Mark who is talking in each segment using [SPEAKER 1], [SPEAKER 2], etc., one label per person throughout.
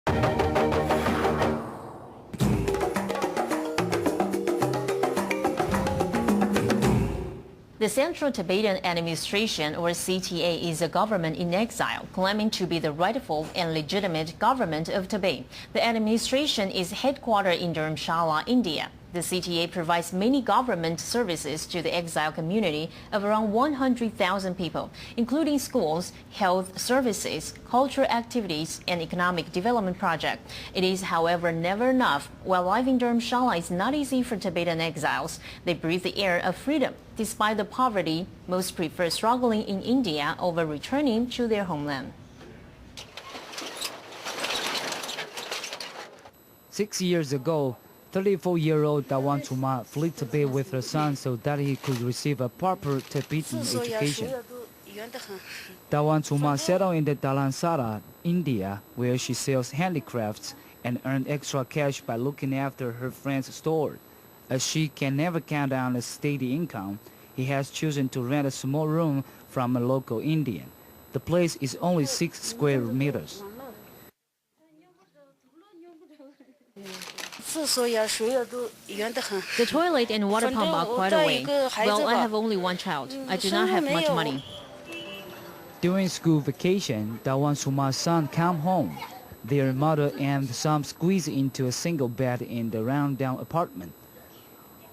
[SPEAKER 1] The Central Tibetan Administration, or CTA, is a government in exile, claiming to be the rightful and legitimate government of Tibet. The administration is headquartered in Dharamsala, India. The CTA provides many government services to the exile community of around 100,000 people, including schools, health services, cultural activities, and economic development projects. It is, however, never enough. While life in Dharamsala is not easy for Tibetan exiles, they breathe the air of freedom. Despite the poverty, most prefer struggling in India over returning to their homeland.
[SPEAKER 2] 6 years ago, 34-year-old Dharamsala fled Tibet with her son so that he could receive a proper Tibetan education. Dharamsala settled in the Dharamsala, India, where she sells handicrafts and earned extra cash by looking after her friend's store. As she can never count on a steady income, he has chosen to rent a small room from a local Indian. The place is only 6 square meters.
[SPEAKER 1] The toilet and water pump are quite away. Well, I have only one child. I do not have much money.
[SPEAKER 2] During school vacation, Dharamsala's son came home. Their mother and son squeezed into a single bed in the rundown apartment.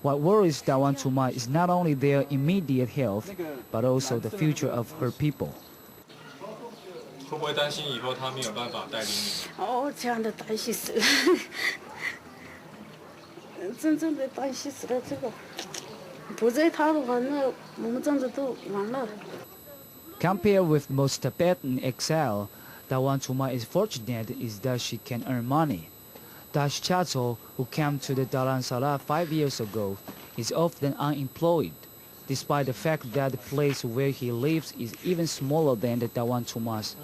[SPEAKER 2] What worries Dharamsala is not only their immediate health, but also the future of her people. Compared with most Tibetan exile, Dharamsala is fortunate is that she can earn money. Dash Chato, who came to the Dharamsala 5 years ago, is often unemployed, despite the fact that the place where he lives is even smaller than the Dharamsala's.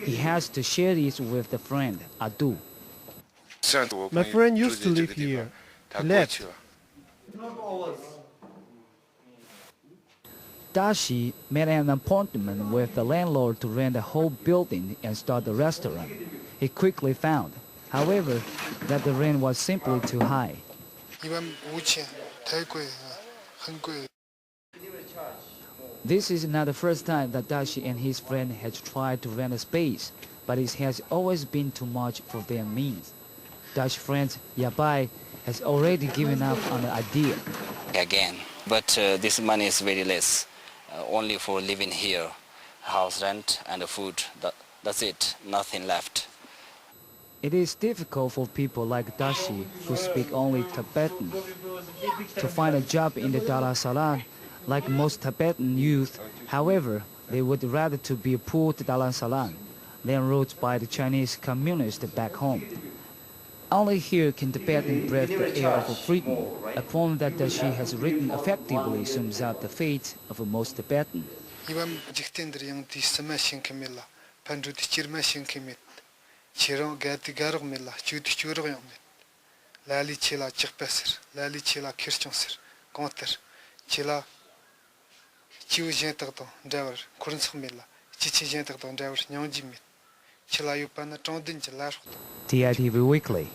[SPEAKER 2] He has to share it with a friend, Adu.
[SPEAKER 3] My friend used to live here. He left.
[SPEAKER 2] Dashi made an appointment with the landlord to rent the whole building and start a restaurant. He quickly found, however, that the rent was simply too high. This is not the first time that Dashi and his friend has tried to rent a space, but it has always been too much for their means. Dashi friend Yabai has already given up on the idea.
[SPEAKER 4] Again, but this money is very less, only for living here, house rent and food. That's it, nothing left.
[SPEAKER 2] It is difficult for people like Dashi, who speak only Tibetan, to find a job in the Dharamsala. Like most Tibetan youth, however, they would rather to be a poor Dharamsala than ruled by the Chinese communists back home. Only here can Tibetan breathe the air of freedom. A poem that Dashi has written effectively sums up the fate of most Tibetan.
[SPEAKER 3] Chirong gati garog mila chudi churog yomit lali chila chikpesir lali chila kirchonsir konter chila chiu jentagdo driver kurnsakh mila chichi jentagdo driver nyongjimit chila yupana chondin chila
[SPEAKER 2] TITV Weekly.